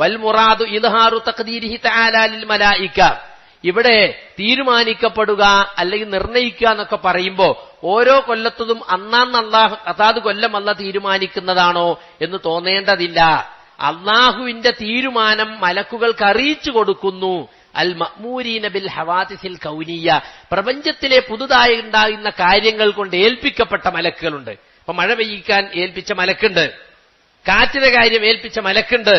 വൽ മുറാദു ഇദ്ഹാറു തഖ്ദീരിഹി തആല ലിൽ മലായിക. ഇവിടെ തീരുമാനിക്കപ്പെടുക അല്ലെങ്കിൽ നിർണയിക്കുക എന്നൊക്കെ പറയുമ്പോൾ ഓരോ കൊല്ലത്തതും അന്നാന്ന് അള്ളാഹു അതാത് കൊല്ലം അള്ളാഹ് തീരുമാനിക്കുന്നതാണോ എന്ന് തോന്നേണ്ടതില്ല. അള്ളാഹുവിന്റെ തീരുമാനം മലക്കുകൾക്ക് അറിയിച്ചു കൊടുക്കുന്നു. അൽ മഅ്മൂരീന ബിൽ ഹവാദിസിൽ കൗനിയ, പ്രപഞ്ചത്തിലെ പുതുതായി ഉണ്ടാകുന്ന കാര്യങ്ങൾ കൊണ്ട് ഏൽപ്പിക്കപ്പെട്ട മലക്കുകളുണ്ട്. ഇപ്പൊ മഴ പെയ്യിക്കാൻ ഏൽപ്പിച്ച മലക്കുണ്ട്, കാറ്റിന്റെ കാര്യം ഏൽപ്പിച്ച മലക്കുണ്ട്,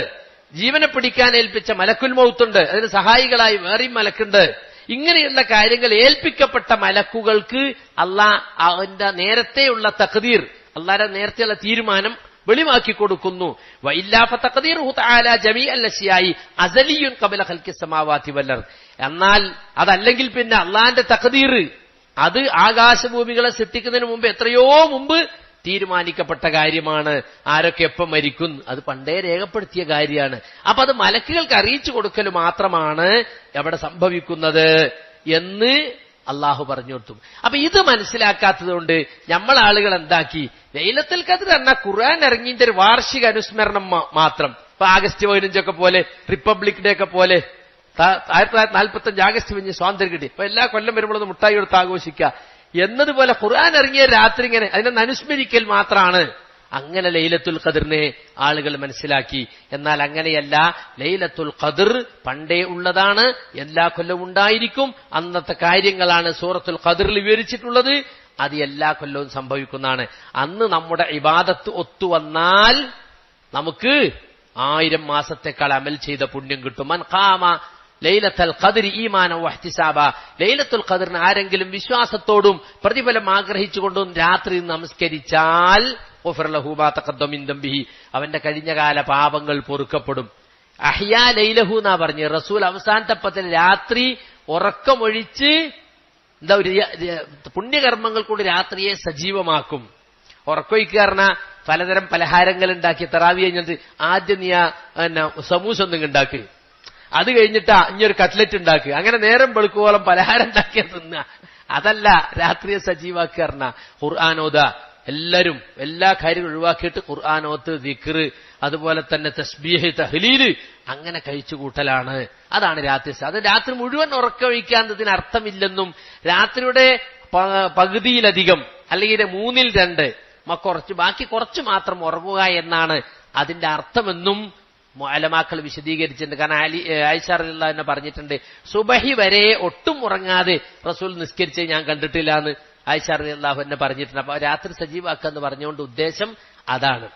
ജീവനെ പിടിക്കാൻ ഏൽപ്പിച്ച മലക്കുൽ മൗത്തുണ്ട്, അതിന് സഹായികളായി വേറെയും മലക്കുണ്ട്. ഇങ്ങനെയുള്ള കാര്യങ്ങൾ ഏൽപ്പിക്കപ്പെട്ട മലക്കുകൾക്ക് അള്ളാഹ് അവന്റെ നേരത്തെയുള്ള തഖ്ദീർ, അള്ളാഹുടെ നേരത്തെയുള്ള തീരുമാനം വെളിവാക്കി കൊടുക്കുന്നു. എന്നാൽ അതല്ലെങ്കിൽ പിന്നെ അള്ളാന്റെ തഖ്ദീർ അത് ആകാശഭൂമികളെ സൃഷ്ടിക്കുന്നതിന് മുമ്പ് എത്രയോ മുമ്പ് തീരുമാനിക്കപ്പെട്ട കാര്യമാണ്. ആരൊക്കെ എപ്പം മരിക്കും അത് പണ്ടേ രേഖപ്പെടുത്തിയ കാര്യമാണ്. അപ്പൊ അത് മലക്കുകൾക്ക് അറിയിച്ചു കൊടുക്കൽ മാത്രമാണ് എവിടെ സംഭവിക്കുന്നത് എന്ന് അള്ളാഹു പറഞ്ഞു കൊടുത്തു. അപ്പൊ ഇത് മനസ്സിലാക്കാത്തത് കൊണ്ട് നമ്മളാളുകൾ എന്താക്കി, ലൈലത്തുൽ ഖദ്ർ എന്ന ഖുർആൻ ഇറങ്ങിന്റെ ഒരു വാർഷിക അനുസ്മരണം മാത്രം. ഇപ്പൊ ആഗസ്റ്റ് 15 പോലെ, റിപ്പബ്ലിക് ഡേ ഒക്കെ പോലെ, 1945 ആഗസ്റ്റ് 15 സ്വാതന്ത്ര്യം കിട്ടി, ഇപ്പൊ എല്ലാ കൊല്ലം വരുമ്പോഴൊന്ന് മുട്ടായി കൊടുത്ത് ആഘോഷിക്കുക എന്നതുപോലെ ഖുർആൻ ഇറങ്ങിയ രാത്രി ഇങ്ങനെ അതിനെ അനുസ്മരിക്കൽ മാത്രമാണ്. അങ്ങനെ ലൈലത്തുൽ ഖദ്റിനെ ആളുകൾ മനസ്സിലാക്കി. എന്നാൽ അങ്ങനെയല്ല, ലൈലത്തുൽ ഖദ്ർ പണ്ടേ ഉള്ളതാണ്, എല്ലാ കൊല്ലവും ഉണ്ടായിരിക്കും. അന്നത്തെ കാര്യങ്ങളാണ് സൂറത്തുൽ ഖദ്റിൽ വിവരിച്ചിട്ടുള്ളത്. അത് എല്ലാ കൊല്ലവും സംഭവിക്കുന്നതാണ്. അന്ന് നമ്മുടെ ഇബാദത്ത് ഒത്തുവന്നാൽ നമുക്ക് 1000 മാസത്തെക്കാൾ അമൽ ചെയ്ത പുണ്യം കിട്ടും. മൻ ഖാമ ലൈലത്തുൽ ഖദ്രി ഈമാനൻ വഹ്തിസാബ, ലൈലത്തുൽ ഖദ്റിന് ആരെങ്കിലും വിശ്വാസത്തോടും പ്രതിഫലം ആഗ്രഹിച്ചുകൊണ്ടും രാത്രി നമസ്കരിച്ചാൽ അവന്റെ കഴിഞ്ഞകാല പാപങ്ങൾ പൊറുക്കപ്പെടും. അഹ്യാ ലൈലഹു എന്നാ പറഞ്ഞ് റസൂൽ അവസാനത്തെ പത്തിൽ രാത്രി ഉറക്കമൊഴിച്ച് എന്താ ഒരു പുണ്യകർമ്മങ്ങൾ കൊണ്ട് രാത്രിയെ സജീവമാക്കും. ഉറക്കൊഴിക്കുക പറഞ്ഞാൽ പലതരം പലഹാരങ്ങൾ ഉണ്ടാക്കി തറാവി കഴിഞ്ഞിട്ട് ആദ്യം നീ സമൂസ ഒന്നും ഉണ്ടാക്കുക, അത് കഴിഞ്ഞിട്ട് ഇനിയൊരു കട്ട്ലറ്റ് ഉണ്ടാക്കുക, അങ്ങനെ നേരം വെളുക്കുവോളം പലഹാരം ഉണ്ടാക്കിയ തിന്നുക. അതല്ല രാത്രിയെ സജീവാക്കുക പറഞ്ഞ ഖുർആനോദ. എല്ലാവരും എല്ലാ കാര്യങ്ങളും ഒഴിവാക്കിയിട്ട് ഖുർആനോത്ത്, ദിക്ർ, അതുപോലെ തന്നെ തസ്ബീഹ്, തഹ്ലീല് അങ്ങനെ കഴിച്ചു കൂട്ടലാണ്. അതാണ് രാത്രി. അത് രാത്രി മുഴുവൻ ഉറക്കമൊഴിക്കാത്തതിന് അർത്ഥമില്ലെന്നും രാത്രിയുടെ പകുതിയിലധികം അല്ലെങ്കിൽ 2/3 കുറച്ച് ബാക്കി കുറച്ച് മാത്രം ഉറങ്ങുക എന്നാണ് അതിന്റെ അർത്ഥമെന്നും ഉലമാക്കൾ വിശദീകരിച്ചിട്ടുണ്ട്. കാരണം ആയിഷ റളിയല്ലാഹു അൻഹ പറഞ്ഞിട്ടുണ്ട്, സുബഹി വരെ ഒട്ടും ഉറങ്ങാതെ റസൂൽ നിസ്കരിച്ച് ഞാൻ കണ്ടിട്ടില്ല എന്ന് ആയിഷ റളിയല്ലാഹു അൻഹ പറഞ്ഞിട്ടുണ്ട്. അപ്പൊ രാത്രി സജീവാക്കുക എന്ന് പറഞ്ഞുകൊണ്ട് ഉദ്ദേശം അതാണ്.